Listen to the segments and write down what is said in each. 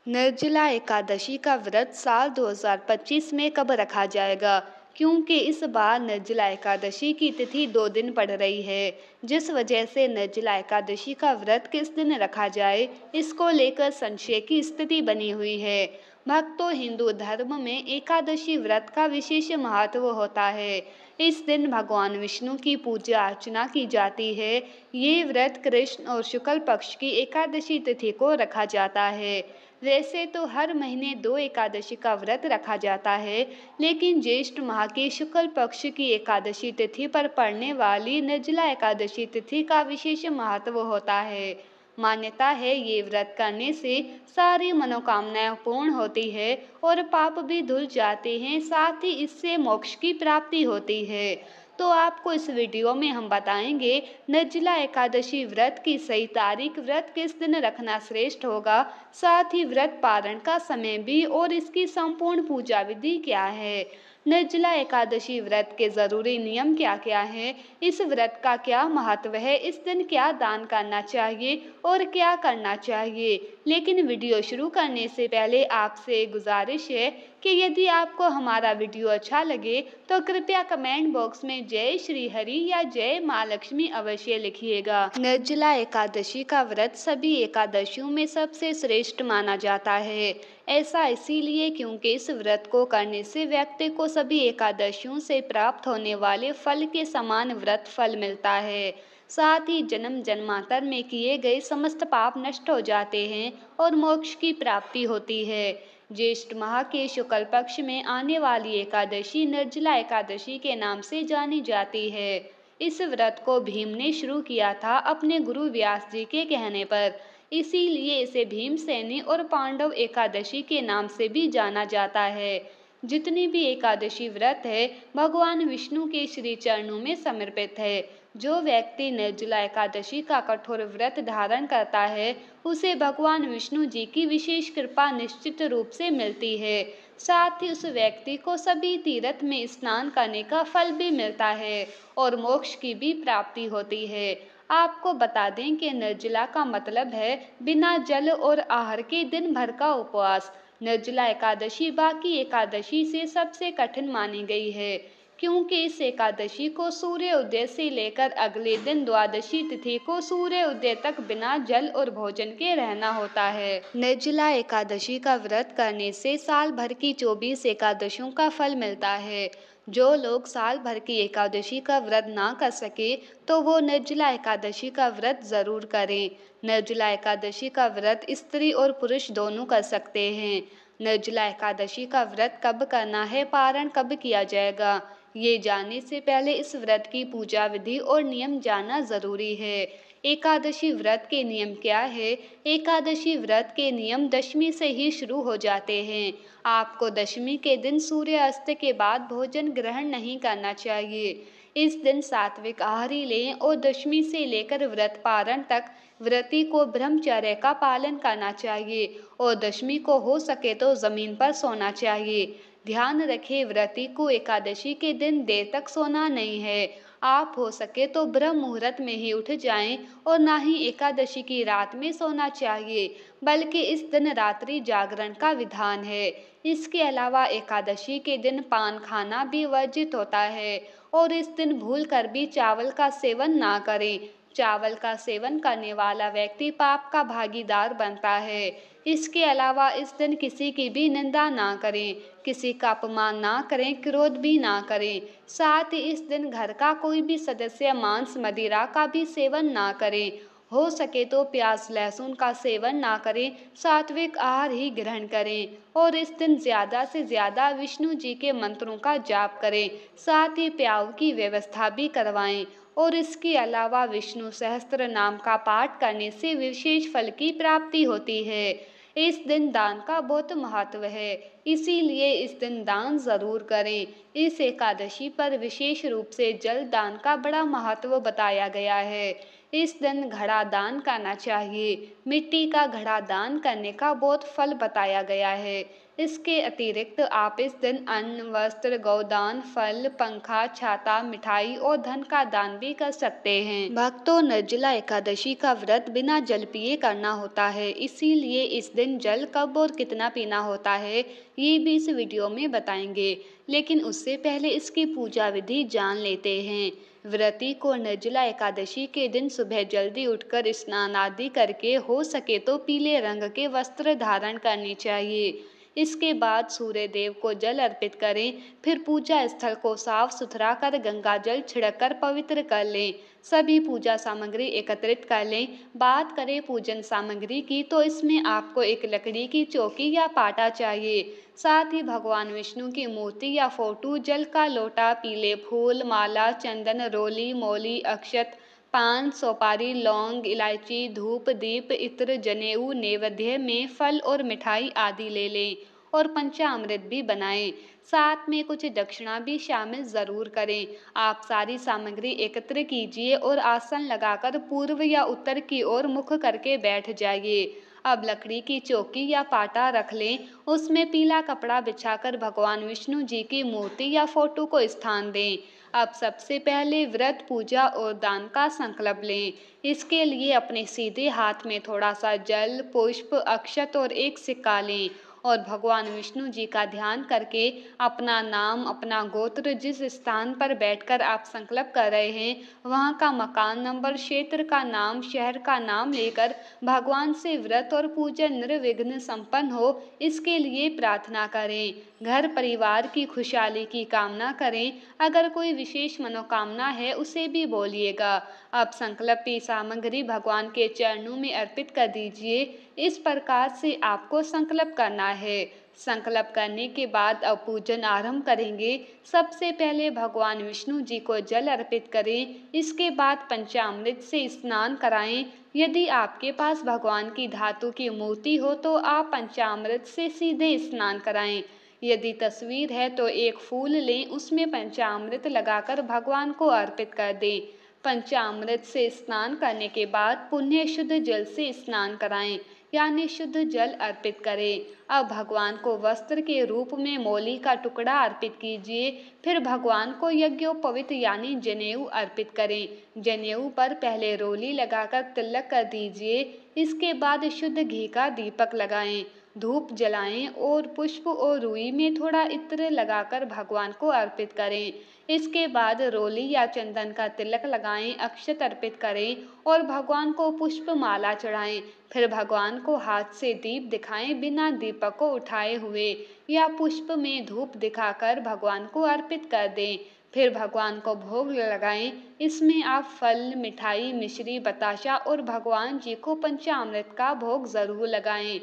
निर्जला एकादशी का व्रत साल 2025 में कब रखा जाएगा? क्योंकि इस बार निर्जला एकादशी की तिथि 2 दिन पड़ रही है, जिस वजह से निर्जला एकादशी का व्रत किस दिन रखा जाए, इसको लेकर संशय की स्थिति बनी हुई है। भक्तों, हिंदू धर्म में एकादशी व्रत का विशेष महत्व होता है। इस दिन भगवान विष्णु की पूजा अर्चना की जाती है। ये व्रत कृष्ण और शुक्ल पक्ष की एकादशी तिथि को रखा जाता है। वैसे तो हर महीने 2 एकादशी का व्रत रखा जाता है, लेकिन ज्येष्ठ माह की शुक्ल पक्ष की एकादशी तिथि पर पड़ने वाली निर्जला एकादशी तिथि का विशेष महत्व होता है। मान्यता है ये व्रत करने से सारी मनोकामनाएं पूर्ण होती है और पाप भी धुल जाते हैं, साथ ही इससे मोक्ष की प्राप्ति होती है। तो आपको इस वीडियो में हम बताएंगे निर्जला एकादशी व्रत की सही तारीख, व्रत किस दिन रखना श्रेष्ठ होगा, साथ ही व्रत पारण का समय भी और इसकी संपूर्ण पूजा विधि क्या है। निर्जला एकादशी व्रत के जरूरी नियम क्या क्या हैं, इस व्रत का क्या महत्व है, इस दिन क्या दान करना चाहिए और क्या करना चाहिए। लेकिन वीडियो शुरू करने से पहले आपसे गुजारिश है कि यदि आपको हमारा वीडियो अच्छा लगे तो कृपया कमेंट बॉक्स में जय श्री हरि या जय माँ लक्ष्मी अवश्य लिखिएगा। निर्जला एकादशी का व्रत सभी एकादशियों में सबसे श्रेष्ठ माना जाता है। ऐसा इसीलिए क्योंकि इस व्रत को करने से व्यक्ति को सभी एकादशियों से प्राप्त होने वाले फल के समान व्रत फल मिलता है। साथ ही जन्म जन्मांतर में किए गए समस्त पाप नष्ट हो जाते हैं और मोक्ष की प्राप्ति होती है। ज्येष्ठ माह के शुक्ल पक्ष में आने वाली एकादशी निर्जला एकादशी के नाम से जानी जाती है। इस व्रत को भीम ने शुरू किया था अपने गुरु व्यास जी के कहने पर, इसीलिए इसे भीमसेनी और पांडव एकादशी के नाम से भी जाना जाता है। जितनी भी एकादशी व्रत है भगवान विष्णु के श्री चरणों में समर्पित है। जो व्यक्ति निर्जला एकादशी का कठोर व्रत धारण करता है उसे भगवान विष्णु जी की विशेष कृपा निश्चित रूप से मिलती है। साथ ही उस व्यक्ति को सभी तीर्थ में स्नान करने का फल भी मिलता है और मोक्ष की भी प्राप्ति होती है। आपको बता दें कि निर्जला का मतलब है बिना जल और आहार के दिन भर का उपवास। निर्जला एकादशी बाकी एकादशी से सबसे कठिन मानी गई है, क्योंकि इस एकादशी को सूर्य उदय से लेकर अगले दिन द्वादशी तिथि को सूर्य उदय तक बिना जल और भोजन के रहना होता है। निर्जला एकादशी का व्रत करने से साल भर की 24 एकादशियों का फल मिलता है। जो लोग साल भर की एकादशी का व्रत ना कर सके तो वो निर्जला एकादशी का व्रत जरूर करें। निर्जला एकादशी का व्रत स्त्री और पुरुष दोनों कर सकते हैं। निर्जला एकादशी का व्रत कब करना है, पारण कब किया जाएगा, ये जानने से पहले इस व्रत की पूजा विधि और नियम जानना जरूरी है। एकादशी व्रत के नियम क्या है? एकादशी व्रत के नियम दशमी से ही शुरू हो जाते हैं। आपको दशमी के दिन सूर्यास्त के बाद भोजन ग्रहण नहीं करना चाहिए। इस दिन सात्विक आहार ही लें और दशमी से लेकर व्रत पारण तक व्रती को ब्रह्मचर्य का पालन करना चाहिए और दशमी को हो सके तो जमीन पर सोना चाहिए। ध्यान रखें, व्रती को एकादशी के दिन देर तक सोना नहीं है। आप हो सके तो ब्रह्म मुहूर्त में ही उठ जाएं और ना ही एकादशी की रात में सोना चाहिए, बल्कि इस दिन रात्रि जागरण का विधान है। इसके अलावा एकादशी के दिन पान खाना भी वर्जित होता है और इस दिन भूल कर भी चावल का सेवन ना करें। चावल का सेवन करने वाला व्यक्ति पाप का भागीदार बनता है। इसके अलावा इस दिन किसी की भी निंदा ना करें, किसी का अपमान ना करें, क्रोध भी ना करें। साथ ही इस दिन घर का कोई भी सदस्य मांस मदिरा का भी सेवन ना करें। हो सके तो प्याज लहसुन का सेवन ना करें, सात्विक आहार ही ग्रहण करें और इस दिन ज़्यादा से ज़्यादा विष्णु जी के मंत्रों का जाप करें। साथ ही प्याऊ की व्यवस्था भी करवाएं और इसके अलावा विष्णु सहस्त्र नाम का पाठ करने से विशेष फल की प्राप्ति होती है। इस दिन दान का बहुत महत्व है, इसीलिए इस दिन दान जरूर करें। इस एकादशी पर विशेष रूप से जल दान का बड़ा महत्व बताया गया है। इस दिन घड़ा दान करना चाहिए। मिट्टी का घड़ा दान करने का बहुत फल बताया गया है। इसके अतिरिक्त आप इस दिन अन्न, वस्त्र, गोदान, फल, पंखा, छाता, मिठाई और धन का दान भी कर सकते हैं। भक्तों, निर्जला एकादशी का व्रत बिना जल पिए करना होता है, इसीलिए इस दिन जल कब और कितना पीना होता है ये भी इस वीडियो में बताएंगे। लेकिन उससे पहले इसकी पूजा विधि जान लेते हैं। व्रती को निर्जला एकादशी के दिन सुबह जल्दी उठकर स्नान आदि करके हो सके तो पीले रंग के वस्त्र धारण करनी चाहिए। इसके बाद सूर्य देव को जल अर्पित करें। फिर पूजा स्थल को साफ सुथरा कर गंगा जल छिड़ककर पवित्र कर लें। सभी पूजा सामग्री एकत्रित कर लें। बात करें पूजन सामग्री की तो इसमें आपको एक लकड़ी की चौकी या पाटा चाहिए। साथ ही भगवान विष्णु की मूर्ति या फोटो, जल का लोटा, पीले फूल, माला, चंदन, रोली, मौली, अक्षत, पान, सुपारी, लौंग, इलायची, धूप, दीप, इत्र, जनेऊ, नैवेद्य में फल और मिठाई आदि ले लें और पंचामृत भी बनाएं। साथ में कुछ दक्षिणा भी शामिल जरूर करें। आप सारी सामग्री एकत्र कीजिए और आसन लगाकर पूर्व या उत्तर की ओर मुख करके बैठ जाइए। अब लकड़ी की चौकी या पाटा रख लें। उसमें पीला कपड़ा बिछाकर भगवान विष्णु जी की मूर्ति या फोटो को स्थान दें। अब सबसे पहले व्रत, पूजा और दान का संकल्प लें। इसके लिए अपने सीधे हाथ में थोड़ा सा जल, पुष्प, अक्षत और एक सिक्का लें और भगवान विष्णु जी का ध्यान करके अपना नाम, अपना गोत्र, जिस स्थान पर बैठकर आप संकल्प कर रहे हैं वहाँ का मकान नंबर, क्षेत्र का नाम, शहर का नाम लेकर भगवान से व्रत और पूजन निर्विघ्न संपन्न हो इसके लिए प्रार्थना करें। घर परिवार की खुशहाली की कामना करें। अगर कोई विशेष मनोकामना है उसे भी बोलिएगा। अब संकल्प की सामग्री भगवान के चरणों में अर्पित कर दीजिए। इस प्रकार से आपको संकल्प करना है। संकल्प करने के बाद अब पूजन आरंभ करेंगे। सबसे पहले भगवान विष्णु जी को जल अर्पित करें। इसके बाद पंचामृत से स्नान कराएं। यदि आपके पास भगवान की धातु की मूर्ति हो तो आप पंचामृत से सीधे स्नान कराएं। यदि तस्वीर है तो एक फूल लें, उसमें पंचामृत लगाकर भगवान को अर्पित कर दें। पंचामृत से स्नान करने के बाद पुण्य शुद्ध जल से स्नान कराएं, यानी शुद्ध जल अर्पित करें। अब भगवान को वस्त्र के रूप में मौली का टुकड़ा अर्पित कीजिए। फिर भगवान को यज्ञोपवीत यानी जनेऊ अर्पित करें। जनेऊ पर पहले रोली लगाकर तिलक कर दीजिए। इसके बाद शुद्ध घी का दीपक लगाएं, धूप जलाएं और पुष्प और रुई में थोड़ा इत्र लगाकर भगवान को अर्पित करें। इसके बाद रोली या चंदन का तिलक लगाएं, अक्षत अर्पित करें और भगवान को पुष्प माला चढ़ाएं। फिर भगवान को हाथ से दीप दिखाएं, बिना दीपक को उठाए हुए, या पुष्प में धूप दिखाकर भगवान को अर्पित कर दें। फिर भगवान को भोग लगाएं। इसमें आप फल, मिठाई, मिश्री, बताशा और भगवान जी को पंचामृत का भोग जरूर लगाएं।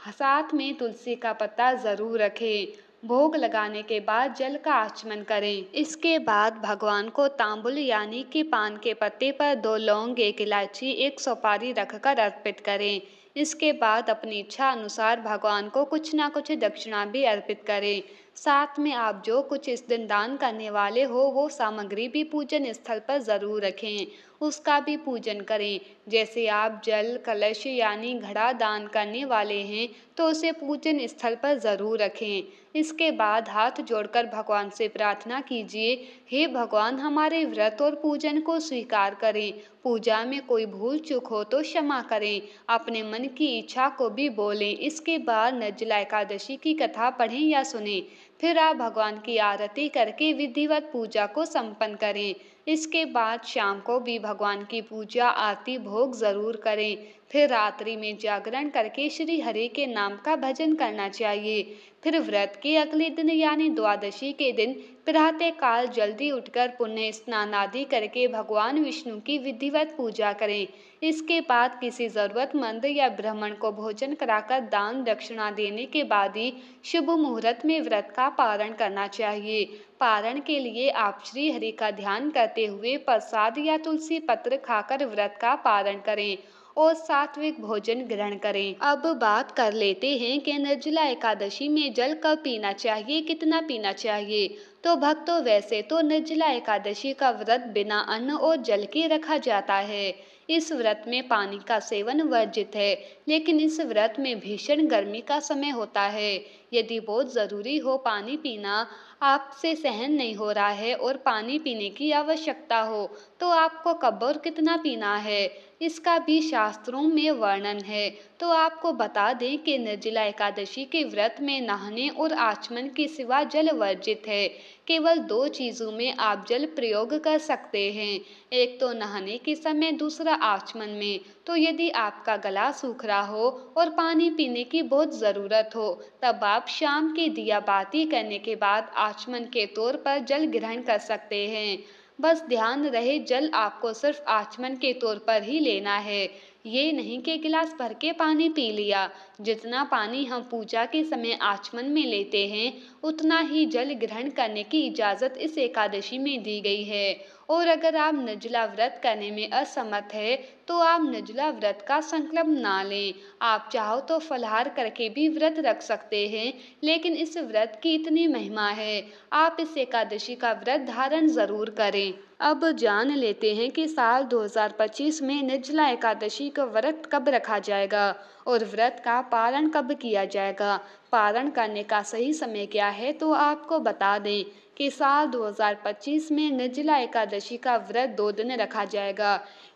साथ में तुलसी का पत्ता जरूर रखें। भोग लगाने के बाद जल का आचमन करें। इसके बाद भगवान को तांबुल यानी कि पान के पत्ते पर 2 लौंग, 1 इलायची, 1 सुपारी रखकर अर्पित करें। इसके बाद अपनी इच्छा अनुसार भगवान को कुछ ना कुछ दक्षिणा भी अर्पित करें। साथ में आप जो कुछ इस दिन दान करने वाले हो वो सामग्री भी पूजन स्थल पर जरूर रखें, उसका भी पूजन करें। जैसे आप जल, कलश यानी घड़ा दान करने वाले हैं तो उसे पूजन स्थल पर जरूर रखें। इसके बाद हाथ जोड़कर भगवान से प्रार्थना कीजिए, हे भगवान, हमारे व्रत और पूजन को स्वीकार करें। पूजा में कोई भूल चूक हो तो क्षमा करें। अपने मन की इच्छा को भी बोलें। इसके बाद निर्जला एकादशी की कथा पढ़ें या सुनें। फिर आप भगवान की आरती करके विधिवत पूजा को संपन्न करें। इसके बाद शाम को भी भगवान की पूजा, आरती, भोग जरूर करें। फिर रात्रि में जागरण करके श्री हरि के नाम का भजन करना चाहिए। फिर व्रत के अगले दिन यानी द्वादशी के दिन प्रातः काल जल्दी उठकर पुण्य स्नान आदि करके भगवान विष्णु की विधिवत पूजा करें। इसके बाद किसी जरूरतमंद या ब्राह्मण को भोजन कराकर दान दक्षिणा देने के बाद ही शुभ मुहूर्त में व्रत का पारण करना चाहिए। पारण के लिए आप श्री हरि का ध्यान करते हुए प्रसाद या तुलसी पत्र खाकर व्रत का पारण करें और सात्विक भोजन ग्रहण करें। अब बात कर लेते हैं कि निर्जला एकादशी में जल कब पीना चाहिए, कितना पीना चाहिए। तो भक्तों, वैसे तो निर्जला एकादशी का व्रत बिना अन्न और जल के रखा जाता है। इस व्रत में पानी का सेवन वर्जित है, लेकिन इस व्रत में भीषण गर्मी का समय होता है। यदि बहुत ज़रूरी हो पानी पीना आपसे सहन नहीं हो रहा है और पानी पीने की आवश्यकता हो, तो आपको कब और कितना पीना है, इसका भी शास्त्रों में वर्णन है। तो आपको बता दें कि निर्जला एकादशी के व्रत में नहाने और आचमन के सिवा जल वर्जित है। केवल दो चीज़ों में आप जल प्रयोग कर सकते हैं, एक तो नहाने के समय, दूसरा आचमन में। तो यदि आपका गला सूख रहा हो और पानी पीने की बहुत ज़रूरत हो, तब आप शाम के दिया बाती करने के बाद आचमन के तौर पर जल ग्रहण कर सकते हैं। बस ध्यान रहे, जल आपको सिर्फ आचमन के तौर पर ही लेना है, ये नहीं कि गिलास भर के पानी पी लिया। जितना पानी हम पूजा के समय आचमन में लेते हैं, उतना ही जल ग्रहण करने की इजाज़त इस एकादशी में दी गई है। और अगर आप निर्जला व्रत करने में असमर्थ है, तो आप निर्जला व्रत का संकल्प ना लें। आप चाहो तो फलाहार करके भी व्रत रख सकते हैं, लेकिन इस व्रत की इतनी महिमा है, आप इस एकादशी का व्रत धारण ज़रूर करें। अब जान लेते हैं कि साल 2025 में निर्जला एकादशी का व्रत कब रखा जाएगा और व्रत का पारण कब किया जाएगा। पारण करने का सही समय क्या है, तो आपको बता दें कि साल 2025 में निर्जला एकादशी का व्रत 2 दिन रखा जाएगा।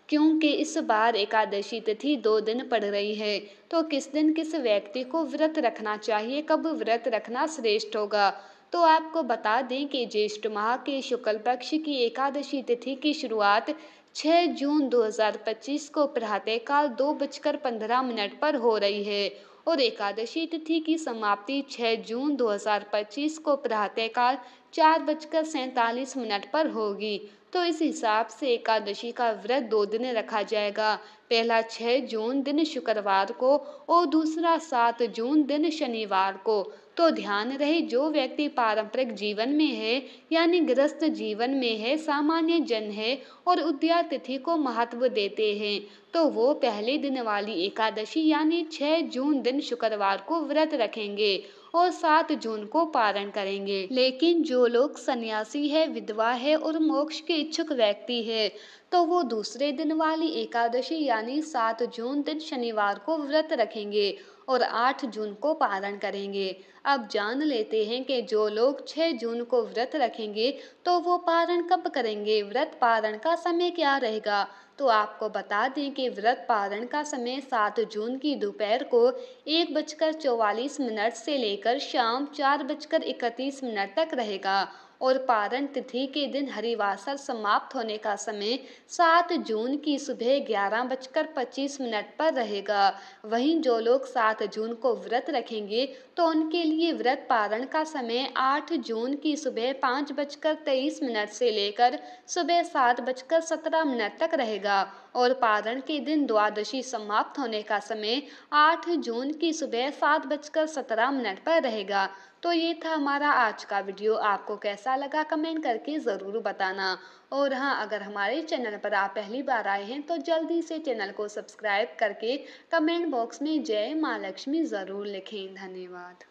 क्योंकि इस बार एकादशी तिथि 2 दिन पड़ रही है, तो किस दिन किस व्यक्ति को व्रत रखना चाहिए, कब व्रत रखना श्रेष्ठ होगा। तो आपको बता दें कि ज्येष्ठ माह के शुक्ल पक्ष की एकादशी तिथि की शुरुआत 6 जून 2025 को प्रातःकाल 2:15 पर हो रही है और एकादशी तिथि की समाप्ति 6 जून 2025 को प्रातःकाल 4:47 पर होगी। तो इस हिसाब से एकादशी का व्रत 2 दिन रखा जाएगा, पहला 6 जून दिन शुक्रवार को और दूसरा 7 जून दिन शनिवार को। तो ध्यान रहे, जो व्यक्ति पारंपरिक जीवन में है यानी गृहस्थ जीवन में है, सामान्य जन है और उदया तिथि को महत्व देते हैं, तो वो पहले दिन वाली एकादशी यानी 6 जून दिन शुक्रवार को व्रत रखेंगे और 7 जून को पारण करेंगे। लेकिन जो लोग सन्यासी है, विधवा है और मोक्ष के इच्छुक व्यक्ति है, तो वो दूसरे दिन वाली एकादशी यानी 7 जून दिन शनिवार को व्रत रखेंगे और 8 जून को पारण करेंगे। अब जान लेते हैं कि जो लोग 6 जून को व्रत रखेंगे, तो वो पारण कब करेंगे, व्रत पारण का समय क्या रहेगा। तो आपको बता दें कि व्रत पारण का समय 7 जून की दोपहर को 1:44 से लेकर शाम 4:31 तक रहेगा और पारण तिथि के दिन हरिवासर समाप्त होने का समय 7 जून की सुबह 11:25 पर रहेगा। वहीं जो लोग 7 जून को व्रत रखेंगे, तो उनके लिए व्रत पारण का समय 8 जून की सुबह 5:23 से लेकर सुबह 7:17 तक रहेगा और पारण के दिन द्वादशी समाप्त होने का समय 8 जून की सुबह 7:17 पर रहेगा। तो ये था हमारा आज का वीडियो, आपको कैसा लगा कमेंट करके ज़रूर बताना। और हाँ, अगर हमारे चैनल पर आप पहली बार आए हैं, तो जल्दी से चैनल को सब्सक्राइब करके कमेंट बॉक्स में जय माँ लक्ष्मी ज़रूर लिखें। धन्यवाद।